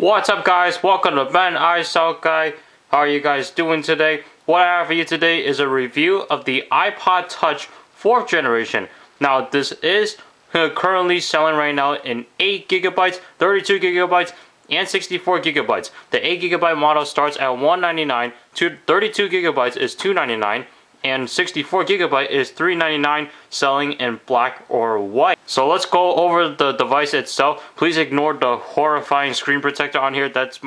What's up, guys? Welcome to benicellguy. How are you guys doing today? What I have for you today is a review of the iPod Touch 4th generation. Now, this is currently selling right now in 8GB, 32GB, and 64GB. The 8GB model starts at $199, 32GB is $299, and 64GB is $399, selling in black or white. So let's go over the device itself. Please ignore the horrifying screen protector on here. That's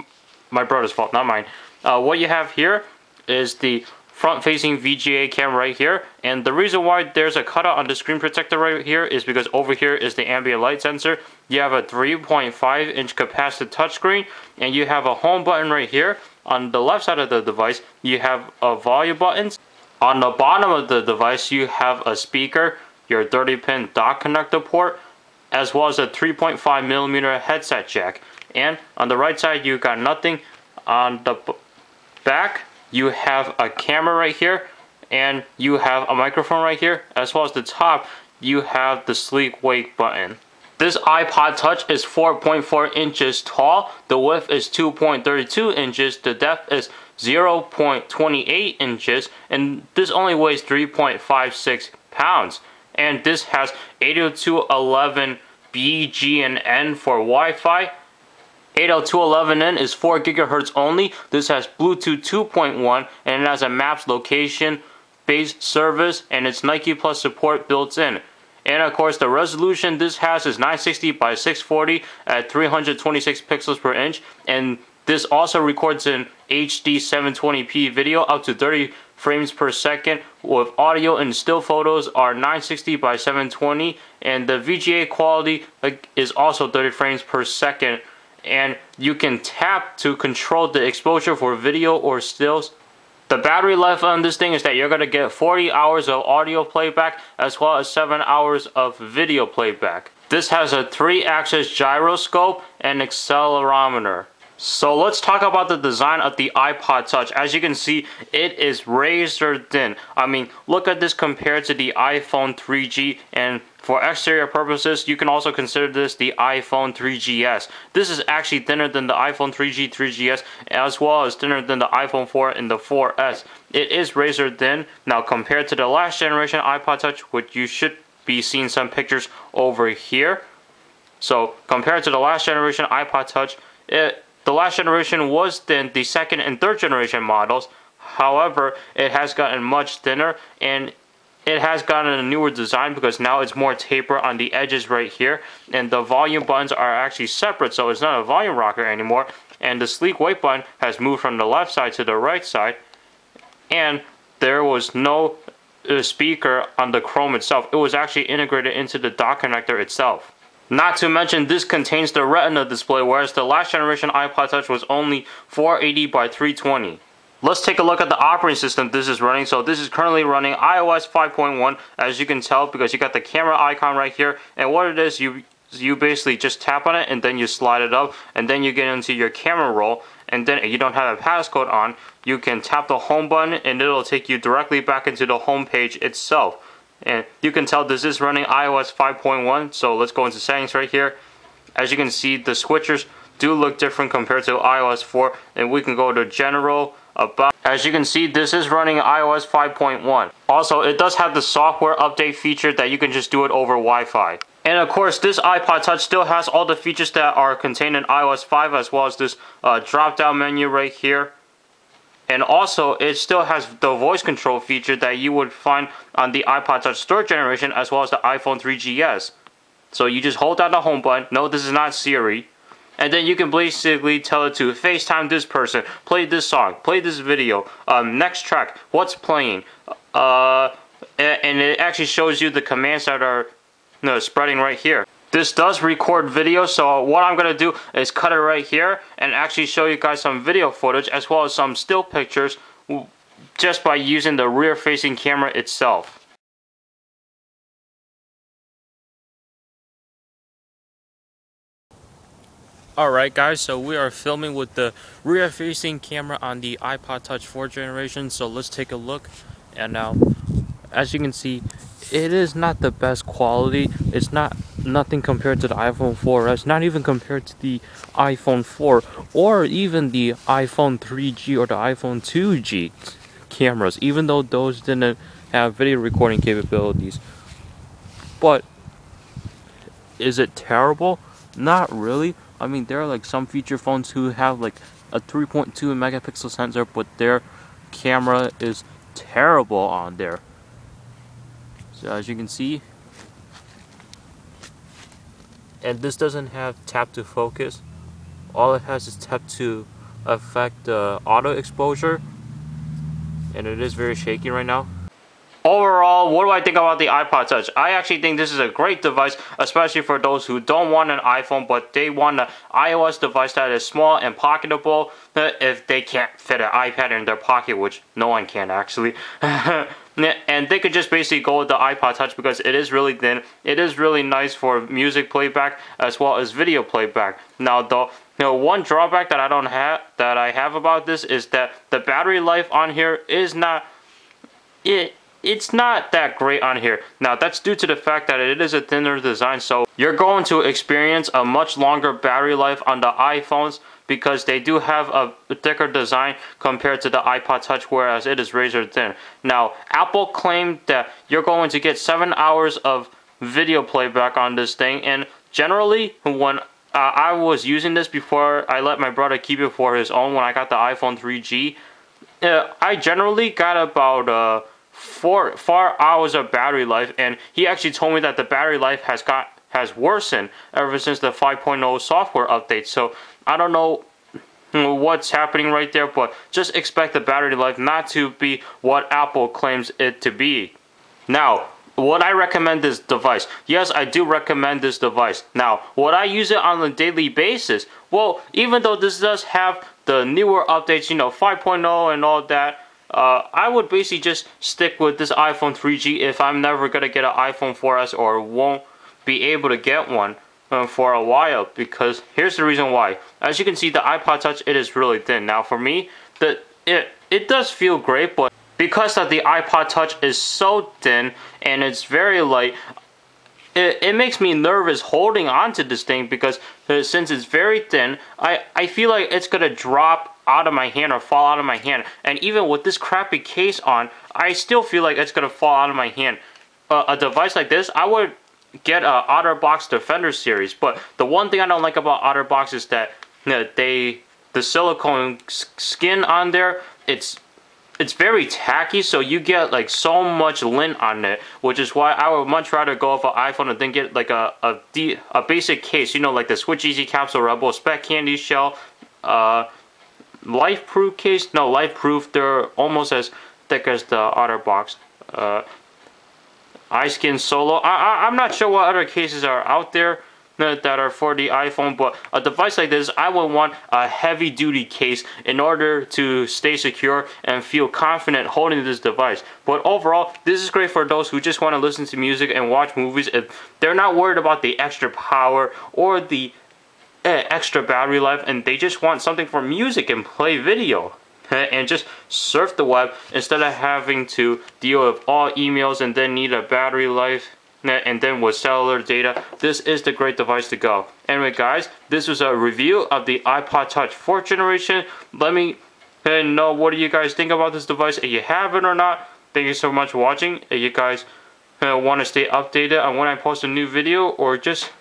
my brother's fault, not mine. What you have here is the front-facing VGA camera right here, and the reason why there's a cutout on the screen protector right here is because over here is the ambient light sensor. You have a 3.5-inch capacitive touchscreen, and you have a home button right here. On the left side of the device, you have a volume buttons. On the bottom of the device, you have a speaker, your 30-pin dock connector port, as well as a 3.5mm headset jack. And on the right side, you got nothing. On the back, you have a camera right here, and you have a microphone right here, as well as the top, you have the sleep wake button. This iPod Touch is 4.4 inches tall, the width is 2.32 inches, the depth is 0.28 inches, and this only weighs 3.56 pounds. And this has 802.11b, G, and N for Wi-Fi. 802.11n is 4 GHz only. This has Bluetooth 2.1, and it has a Maps location-based service, and it's Nike Plus support built in. And of course, the resolution this has is 960 by 640 at 326 pixels per inch, and this also records in HD 720p video up to 30 frames per second, with audio and still photos are 960 by 720, and the VGA quality is also 30 frames per second, and you can tap to control the exposure for video or stills. The battery life on this thing is that you're going to get 40 hours of audio playback as well as 7 hours of video playback. This has a 3-axis gyroscope and accelerometer. So let's talk about the design of the iPod Touch. As you can see, it is razor thin. I mean, look at this compared to the iPhone 3G, and for exterior purposes, you can also consider this the iPhone 3GS. This is actually thinner than the iPhone 3G, 3GS, as well as thinner than the iPhone 4 and the 4S. It is razor thin. Now, compared to the last generation iPod Touch, which you should be seeing some pictures over here. So, compared to the last generation iPod Touch, the last generation was thin, the second and third generation models. However, it has gotten much thinner, and it has gotten a newer design because now it's more taper on the edges right here, and the volume buttons are actually separate, so it's not a volume rocker anymore. And the sleep wake button has moved from the left side to the right side, and there was no speaker on the Chrome itself. It was actually integrated into the dock connector itself. Not to mention, this contains the Retina display, whereas the last generation iPod Touch was only 480 by 320. Let's take a look at the operating system this is running. So this is currently running iOS 5.1, as you can tell, because you got the camera icon right here. And what it is, you basically just tap on it, and then you slide it up, and then you get into your camera roll. And then if you don't have a passcode on, you can tap the home button, and it'll take you directly back into the home page itself. And you can tell this is running iOS 5.1, so let's go into settings right here. As you can see, the switchers do look different compared to iOS 4, and we can go to general, about. As you can see, this is running iOS 5.1. Also, it does have the software update feature that you can just do it over Wi-Fi. And of course, this iPod Touch still has all the features that are contained in iOS 5, as well as this drop-down menu right here. And also, it still has the voice control feature that you would find on the iPod Touch 3rd generation, as well as the iPhone 3GS. So you just hold down the home button. No, this is not Siri. And then you can basically tell it to FaceTime this person, play this song, play this video, next track, what's playing. And it actually shows you the commands that are spreading right here. This does record video, so what I'm going to do is cut it right here and actually show you guys some video footage as well as some still pictures just by using the rear-facing camera itself. Alright guys, so we are filming with the rear-facing camera on the iPod Touch 4th generation, so let's take a look. And now, as you can see, it is not the best quality. It's not nothing compared to the iPhone 4S, not even compared to the iPhone 4 or even the iPhone 3G or the iPhone 2G cameras, even though those didn't have video recording capabilities. But is it terrible? Not really. I mean, there are like some feature phones who have like a 3.2 megapixel sensor, but their camera is terrible on there. So as you can see, and this doesn't have tap to focus. All it has is tap to affect the auto exposure, and it is very shaky right now. Overall, what do I think about the iPod Touch? I actually think this is a great device, especially for those who don't want an iPhone, but they want an iOS device that is small and pocketable if they can't fit an iPad in their pocket, which no one can actually. And they could just basically go with the iPod Touch because it is really thin. It is really nice for music playback as well as video playback. Now, though, one drawback that I have about this is that the battery life on here is not it's not that great on here. Now, that's due to the fact that it is a thinner design, so you're going to experience a much longer battery life on the iPhones because they do have a thicker design compared to the iPod Touch, whereas it is razor thin. Now, Apple claimed that you're going to get 7 hours of video playback on this thing, and generally, when I was using this before I let my brother keep it for his own when I got the iPhone 3G, I generally got about 4 hours of battery life, and he actually told me that the battery life has worsened ever since the 5.0 software update. So I don't know what's happening right there, but just expect the battery life not to be what Apple claims it to be. Now, would I recommend this device? Yes, I do recommend this device. Now, would I use it on a daily basis? Well, even though this does have the newer updates, 5.0 and all that, I would basically just stick with this iPhone 3G if I'm never going to get an iPhone 4S or won't be able to get one for a while, because here's the reason why. As you can see, the iPod Touch, it is really thin. Now for me, it does feel great, but because that the iPod Touch is so thin and it's very light, it makes me nervous holding on to this thing because since it's very thin, I feel like it's going to drop out of my hand or fall out of my hand. And even with this crappy case on, I still feel like it's going to fall out of my hand. A device like this, I would get a OtterBox Defender series. But the one thing I don't like about OtterBox is that the silicone skin on there, it's very tacky, so you get like so much lint on it, which is why I would much rather go with an iPhone and then get like a basic case, like the Switch Easy Capsule Rebel Spec Candy Shell, Life-Proof case. No, Life-Proof, they're almost as thick as the OtterBox. iSkin Solo. I'm not sure what other cases are out there that are for the iPhone, but a device like this, I would want a heavy duty case in order to stay secure and feel confident holding this device. But overall, this is great for those who just want to listen to music and watch movies if they're not worried about the extra power or the extra battery life, and they just want something for music and play video and just surf the web instead of having to deal with all emails and then need a battery life and then with cellular data. This is the great device to go. Anyway guys, this was a review of the iPod Touch 4th generation. Let me know what do you guys think about this device, if you have it or not. Thank you so much for watching. If you guys want to stay updated on when I post a new video, or just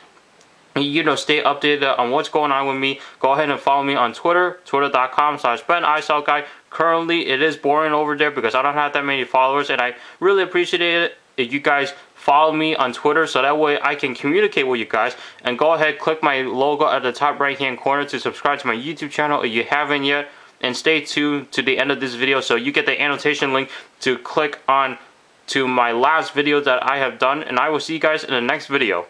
stay updated on what's going on with me, go ahead and follow me on Twitter, twitter.com/benicellguy. Currently, it is boring over there because I don't have that many followers, and I really appreciate it if you guys follow me on Twitter so that way I can communicate with you guys. And go ahead, click my logo at the top right hand corner to subscribe to my YouTube channel if you haven't yet. And stay tuned to the end of this video so you get the annotation link to click on to my last video that I have done. And I will see you guys in the next video.